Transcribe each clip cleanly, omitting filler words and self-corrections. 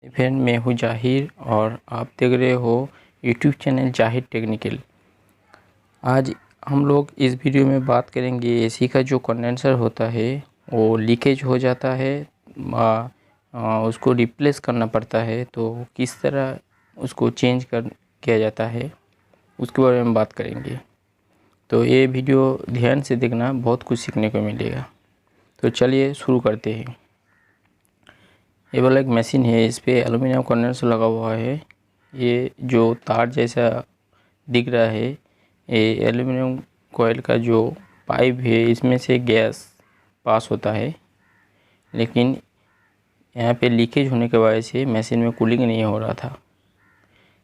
Friend, मैं हूँ जाहिर और आप देख रहे हो यूट्यूब चैनल जाहिर टेक्निकल। आज हम लोग इस वीडियो में बात करेंगे एसी का जो कंडेंसर होता है वो लीकेज हो जाता है, उसको रिप्लेस करना पड़ता है, तो किस तरह उसको चेंज किया जाता है उसके बारे में बात करेंगे। तो ये वीडियो ध्यान से देखना, बहुत कुछ सीखने को मिलेगा। तो चलिए शुरू करते हैं। ये वाला एक मशीन है, इस पे एल्युमिनियम कंडेंसर लगा हुआ है। ये जो तार जैसा दिख रहा है, ये एल्युमिनियम कॉइल का जो पाइप है, इसमें से गैस पास होता है, लेकिन यहाँ पे लीकेज होने की वजह से मशीन में कूलिंग नहीं हो रहा था।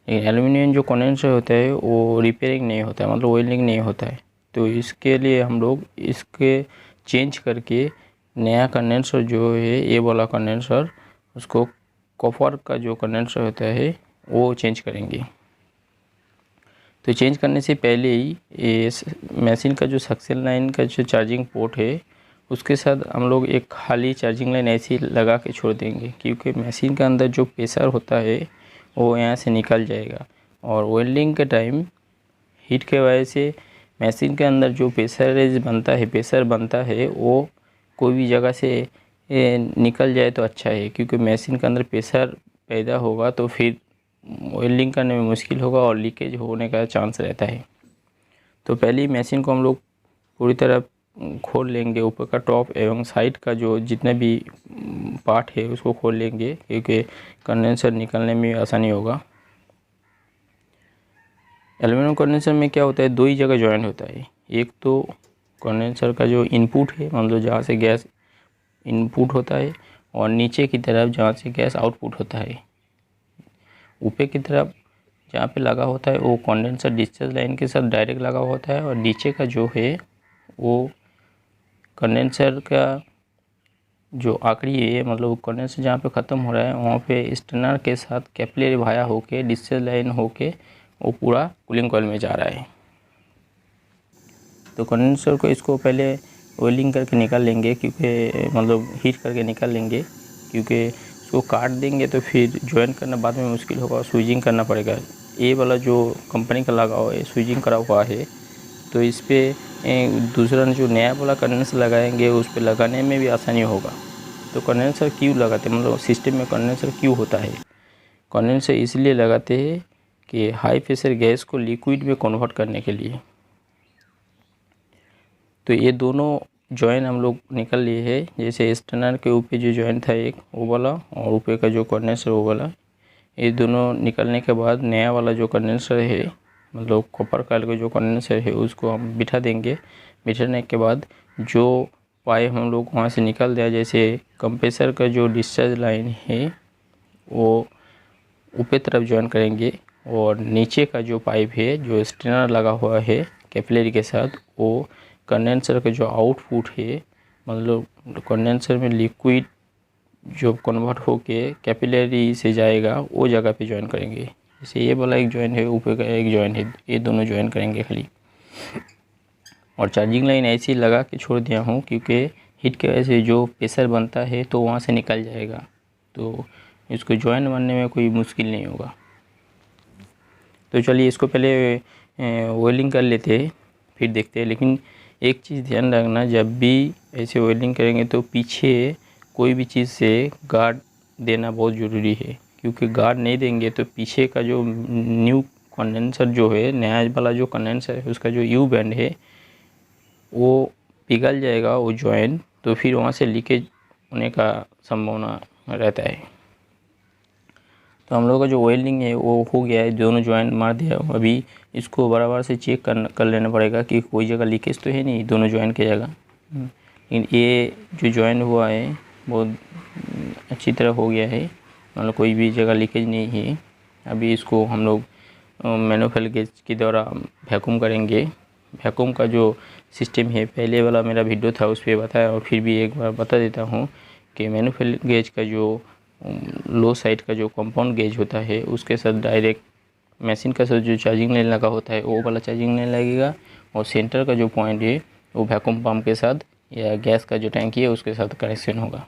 लेकिन एल्युमिनियम जो कंडेंसर होता है वो रिपेयरिंग नहीं होता है, मतलब ऑयलिंग नहीं होता है। तो इसके लिए हम लोग इसके चेंज करके नया कंडेंसर जो है, ये वाला कंडेंसर, उसको कॉपर का जो कंडेंसर होता है वो चेंज करेंगे। तो चेंज करने से पहले ही इस मशीन का जो सक्शन लाइन का जो चार्जिंग पोर्ट है, उसके साथ हम लोग एक खाली चार्जिंग लाइन ऐसी लगा के छोड़ देंगे, क्योंकि मशीन के अंदर जो प्रेशर होता है वो यहाँ से निकल जाएगा। और वेल्डिंग के टाइम हीट के वजह से मशीन के अंदर जो प्रेशर बनता है वो कोई भी जगह से निकल जाए तो अच्छा है, क्योंकि मशीन के अंदर प्रेशर पैदा होगा तो फिर वेल्डिंग करने में मुश्किल होगा और लीकेज होने का चांस रहता है। तो पहले ही मशीन को हम लोग पूरी तरह खोल लेंगे, ऊपर का टॉप एवं साइड का जो जितने भी पार्ट है उसको खोल लेंगे, क्योंकि कंडेंसर निकलने में आसानी होगा। एल्युमिनियम कंडेंसर में क्या होता है, दो ही जगह जॉइंट होता है। एक तो कंडेंसर का जो इनपुट है, मतलब जहाँ से गैस इनपुट होता है, और नीचे की तरफ जहाँ से गैस आउटपुट होता है। ऊपर की तरफ जहाँ पे लगा होता है वो कंडेंसर डिस्चार्ज लाइन के साथ डायरेक्ट लगा होता है, और नीचे का जो है वो कंडेंसर का जो आखिरी है, मतलब कंडेंसर जहाँ पे ख़त्म हो रहा है वहाँ पे स्टेनर के साथ कैपिलरी वाया होके डिस्चार्ज लाइन होके वो पूरा कूलिंग कॉइल में जा रहा है। तो कंडेंसर को इसको पहले ऑयलिंग करके निकाल लेंगे, क्योंकि मतलब हीट करके निकाल लेंगे, क्योंकि इसको काट देंगे तो फिर ज्वाइन करना बाद में मुश्किल होगा और स्विचिंग करना पड़ेगा। ये वाला जो कंपनी का लगा हुआ है, स्विचिंग करा हुआ है, तो इस पर दूसरा जो नया वाला कंडेंसर लगाएंगे उस पर लगाने में भी आसानी होगा। तो कंडेंसर क्यों लगाते हैं, मतलब सिस्टम में कंडेंसर क्यों होता है? कंडेंसर इसलिए लगाते हैं कि हाई प्रेशर गैस को लिक्विड में कन्वर्ट करने के लिए। तो ये दोनों जॉइन हम लोग निकल लिए है, जैसे स्टेनर के ऊपर जो जॉइन था एक वो वाला, और ऊपर का जो कंडेंसर वो वाला, ये दोनों निकलने के बाद नया वाला जो कंडेंसर है, मतलब कॉपर कॉइल का जो कंडेंसर है, उसको हम बिठा देंगे। बिठाने के बाद जो पाइप हम लोग वहाँ से निकल दिया, जैसे कंप्रेसर का जो डिस्चार्ज लाइन है वो ऊपर तरफ जॉइन करेंगे, और नीचे का जो पाइप है जो स्टेनर लगा हुआ है कैपिलरी के साथ, वो कंडेंसर का जो आउटपुट है, मतलब कंडेंसर में लिक्विड जो कन्वर्ट होके कैपिलरी से जाएगा वो जगह पे ज्वाइन करेंगे। जैसे ये वाला एक ज्वाइन है, ऊपर का एक ज्वाइन है, ये दोनों ज्वाइन करेंगे खाली। और चार्जिंग लाइन ऐसे ही लगा के छोड़ दिया हूँ, क्योंकि हीट की वजह से जो प्रेशर बनता है तो वहाँ से निकल जाएगा, तो इसको ज्वाइन बनने में कोई मुश्किल नहीं होगा। तो चलिए इसको पहले ऑयलिंग कर लेते हैं, फिर देखते हैं। लेकिन एक चीज़ ध्यान रखना, जब भी ऐसे ऑयलिंग करेंगे तो पीछे कोई भी चीज़ से गार्ड देना बहुत ज़रूरी है, क्योंकि गार्ड नहीं देंगे तो पीछे का जो न्यू कंडेंसर जो है, नया वाला जो कंडेंसर है, उसका जो यू बैंड है वो पिघल जाएगा वो जॉइंट, तो फिर वहाँ से लीकेज होने का संभावना रहता है। तो हम लोग का जो ऑयलिंग है वो हो गया है, दोनों जॉइंट मार दिया। अभी इसको बराबर से चेक कर लेना पड़ेगा कि कोई जगह लीकेज तो है नहीं दोनों जॉइंट की जगह। लेकिन ये जो जॉइंट हुआ है बहुत अच्छी तरह हो गया है, मतलब कोई भी जगह लीकेज नहीं है। अभी इसको हम लोग मैनुअल गेज के द्वारा वैक्यूम करेंगे। वैक्यूम का जो सिस्टम है, पहले वाला मेरा वीडियो था उस पर बताया, और फिर भी एक बार बता देता हूँ कि मैनुअल गेज का जो लो साइड का जो कंपाउंड गेज होता है उसके साथ डायरेक्ट मशीन का साथ जो चार्जिंग लाइन लगा होता है वो वाला चार्जिंग लाइन लगेगा, और सेंटर का जो पॉइंट है वो वैक्यूम पम्प के साथ या गैस का जो टैंकी है उसके साथ कनेक्शन होगा।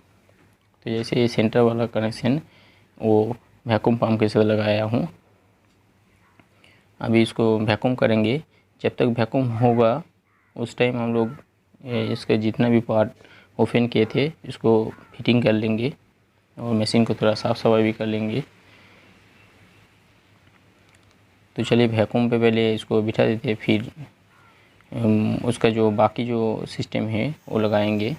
तो जैसे ये सेंटर वाला कनेक्शन वो वैक्यूम पंप के साथ लगाया हूँ। अभी इसको वैक्यूम करेंगे। जब तक वैक्यूम होगा उस टाइम हम लोग इसके जितना भी पार्ट ओपन किए थे इसको फिटिंग कर लेंगे और मशीन को थोड़ा साफ़ सफाई भी कर लेंगे। तो चलिए वैक्यूम पे पहले इसको बिठा देते हैं, फिर उसका जो बाकी जो सिस्टम है वो लगाएंगे।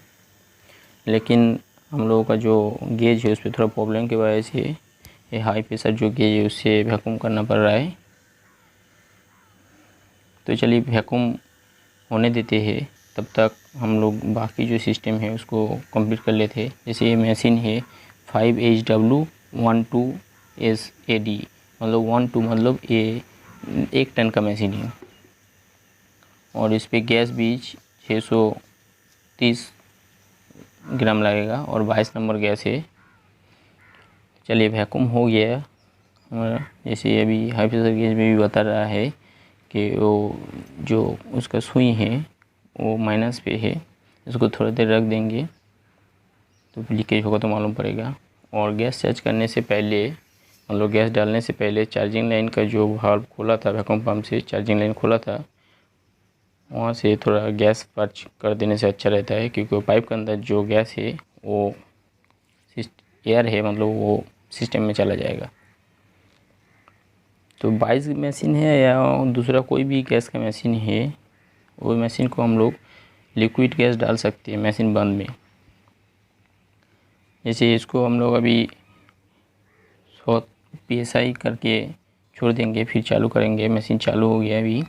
लेकिन हम लोगों का जो गेज है उस पर थोड़ा प्रॉब्लम की वजह से ये हाई प्रेशर जो गेज है उससे वैक्यूम करना पड़ रहा है। तो चलिए वैक्यूम होने देते हैं, तब तक हम लोग बाकी जो सिस्टम है उसको कंप्लीट कर लेते हैं। जैसे ये मशीन है 5HW12SAD, मतलब 12 मतलब ये 1 टन का मशीन है और इस पे गैस भी 630 ग्राम लगेगा और 22 नंबर गैस है। चलिए वैक्यूम हो गया हमारा। जैसे अभी हाई प्रेशर गेज में भी बता रहा है कि वो जो उसका सुई है वो माइनस पे है। इसको थोड़ी देर रख देंगे तो लीकेज होगा तो मालूम पड़ेगा। और गैस चार्ज करने से पहले मतलब गैस डालने से पहले चार्जिंग लाइन का जो वाल्व खोला था, वैक्यूम पंप से चार्जिंग लाइन खोला था, वहाँ से थोड़ा गैस पर्च कर देने से अच्छा रहता है, क्योंकि पाइप के अंदर जो गैस है वो एयर है, मतलब वो सिस्टम में चला जाएगा। तो 22 मशीन है या दूसरा कोई भी गैस का मशीन है, वो मशीन को हम लोग लिक्विड गैस डाल सकते हैं मशीन बंद में। जैसे इसको हम लोग अभी 100 PSI करके छोड़ देंगे, फिर चालू करेंगे। मशीन चालू हो गया, अभी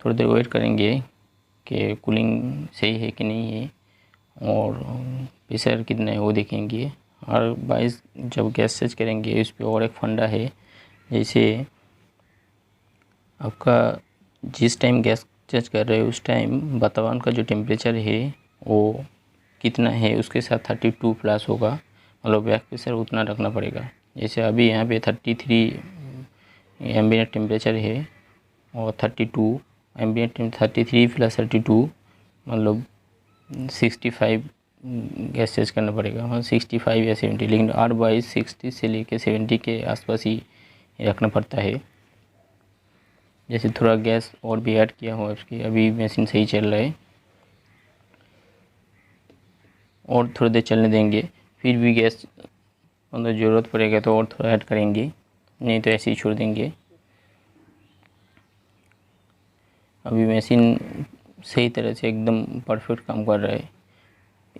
थोड़ी देर वेट करेंगे कि कूलिंग सही है कि नहीं है और प्रेशर कितना है वो देखेंगे। और 22 जब गैस चार्ज करेंगे इस पर और एक फंडा है, जैसे आपका जिस टाइम गैस चार्ज कर रहे हो उस टाइम वातावरण का जो टेम्परेचर है वो कितना है उसके साथ 32 प्लस होगा, मतलब बैक प्रेशर उतना रखना पड़ेगा। जैसे अभी यहाँ पे 33 एम्बिएंट टेम्परेचर है और 32 एम्बिएंट 33 प्लस 32 मतलब 65 गैस चार्ज करना पड़ेगा, मतलब 65 या 70। लेकिन 8/22 60 से लेके 70 के आसपास ही रखना पड़ता है। जैसे थोड़ा गैस और भी ऐड किया हुआ उसकी, अभी मशीन सही चल रहा है और थोड़ी देर चलने देंगे। फिर भी गैस मतलब ज़रूरत पड़ेगा तो और थोड़ा ऐड करेंगे, नहीं तो ऐसे ही छोड़ देंगे। अभी मशीन सही तरह से एकदम परफेक्ट काम कर रहा है।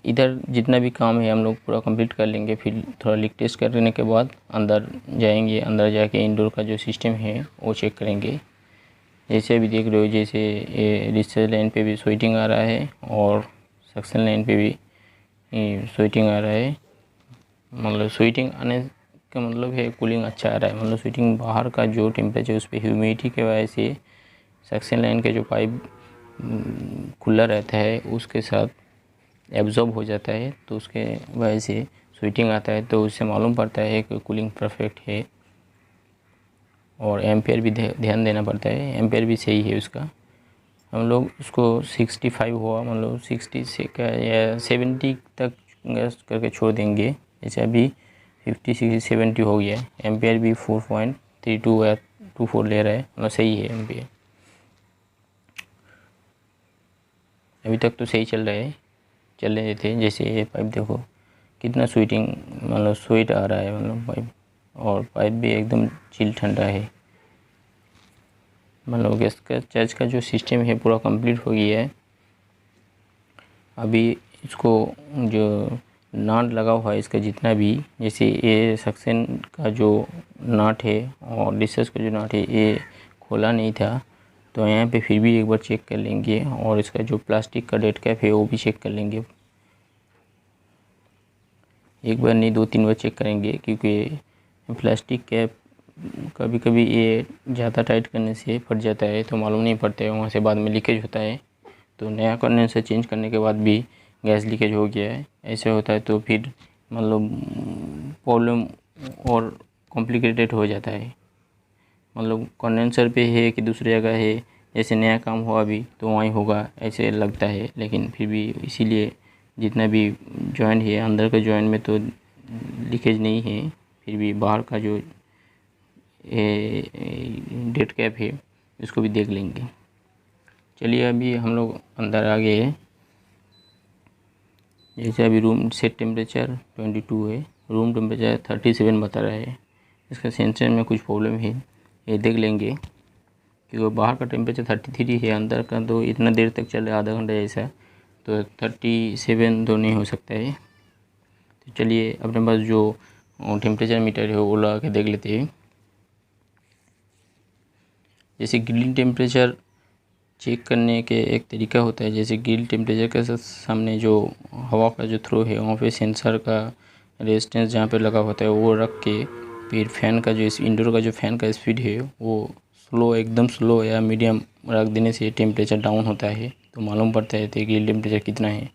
इधर जितना भी काम है हम लोग पूरा कंप्लीट कर लेंगे, फिर थोड़ा लीक टेस्ट करने के बाद अंदर जाएंगे। अंदर जाके इंडोर का जो सिस्टम है वो चेक करेंगे। जैसे अभी देख रहे हो, जैसे ये रिसर्च लाइन पे भी स्वेटिंग आ रहा है और सक्शन लाइन पे भी स्वेटिंग आ रहा है। मतलब स्वेटिंग आने का मतलब है कूलिंग अच्छा आ रहा है, मतलब स्वेटिंग बाहर का जो टेम्परेचर उस पर ह्यूमिडिटी के वजह से सक्शन लाइन के जो पाइप खुला रहता है उसके साथ एब्जॉर्ब हो जाता है, तो उसके वजह से स्वेटिंग आता है। तो उससे मालूम पड़ता है कि कूलिंग परफेक्ट है। और एम्पेयर भी ध्यान देना पड़ता है, एम्पेयर भी सही है उसका। हम लोग उसको 65 हुआ मतलब 60 से का या 70 तक गैस करके छोड़ देंगे। जैसे अभी 50 60 70 हो गया है। एम्पेयर भी 4.32 या 24 ले रहा है, मतलब सही है एम्पेयर। अभी तक तो सही चल रहा है, चलने देते हैं। जैसे ये पाइप देखो कितना स्वेटिंग मतलब स्वेट आ रहा है, मतलब पाइप, और पाइप भी एकदम चिल ठंडा है। मतलब गैस का चार्ज का जो सिस्टम है पूरा कंप्लीट हो गया है। अभी इसको जो नाट लगा हुआ है इसका जितना भी, जैसे ये सक्शन का जो नाट है और डिस्कस का जो नाट है ये खोला नहीं था, तो यहाँ पे फिर भी एक बार चेक कर लेंगे। और इसका जो प्लास्टिक का डेड कैप है वो भी चेक कर लेंगे। एक बार नहीं 2-3 बार चेक करेंगे, क्योंकि प्लास्टिक कैप कभी कभी ये ज़्यादा टाइट करने से फट जाता है तो मालूम नहीं पड़ता है, वहाँ से बाद में लीकेज होता है। तो नया कंडेंसर चेंज करने के बाद भी गैस लीकेज हो गया है, ऐसे होता है तो फिर मतलब प्रॉब्लम और कॉम्प्लिकेटेड हो जाता है। मतलब कंडेंसर पे है कि दूसरी जगह है, जैसे नया काम हुआ अभी तो वहीं होगा ऐसे लगता है, लेकिन फिर भी इसीलिए जितना भी जॉइंट है अंदर का जॉइंट में तो लीकेज नहीं है, फिर भी बाहर का जो डेट कैप है इसको भी देख लेंगे। चलिए अभी हम लोग अंदर आ गए हैं। जैसे अभी रूम सेट टेम्परेचर 22 है, रूम टेम्परेचर 37 बता रहा है। इसका सेंसर में कुछ प्रॉब्लम है, ये देख लेंगे क्योंकि बाहर का टेम्परेचर 33 है, अंदर का तो इतना देर तक चले आधा घंटा जैसा, तो 37 तो नहीं हो सकता है। तो चलिए अपने पास जो टेम्परेचर मीटर है वो लगा के देख लेते हैं। जैसे ग्रिल टेम्परेचर चेक करने के एक तरीका होता है, जैसे ग्रिल टेम्परेचर के सामने जो हवा का जो थ्रो है वहाँ पे सेंसर का रेजिस्टेंस जहाँ पे लगा होता है वो रख के फिर फैन का जो इंडोर का जो फैन का स्पीड है वो स्लो, एकदम स्लो या मीडियम रख देने से टेम्परेचर डाउन होता है, तो मालूम पड़ता है कि ग्रिल टेम्परेचर कितना है।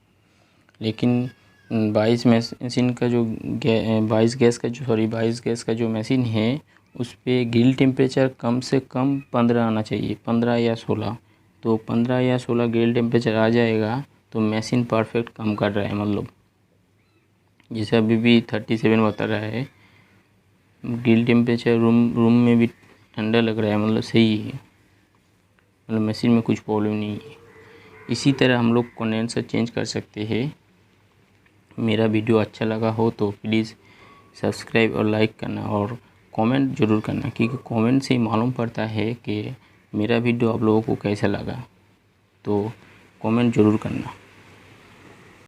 लेकिन 22 मशीन का जो 22 गैस का जो मशीन है उस पर ग्रिल टेम्परेचर कम से कम 15 आना चाहिए, 15 या 16। तो 15 या 16 ग्रिल टेम्परेचर आ जाएगा तो मशीन परफेक्ट काम कर रहा है। मतलब जैसे अभी भी 37 बता रहा है, ग्रिल टेम्परेचर रूम में भी ठंडा लग रहा है, मतलब सही है, मतलब मशीन में कुछ प्रॉब्लम नहीं है। इसी तरह हम लोग कंडेंसर चेंज कर सकते हैं। मेरा वीडियो अच्छा लगा हो तो प्लीज़ सब्सक्राइब और लाइक करना और कमेंट ज़रूर करना, क्योंकि कमेंट से ही मालूम पड़ता है कि मेरा वीडियो आप लोगों को कैसा लगा। तो कमेंट ज़रूर करना।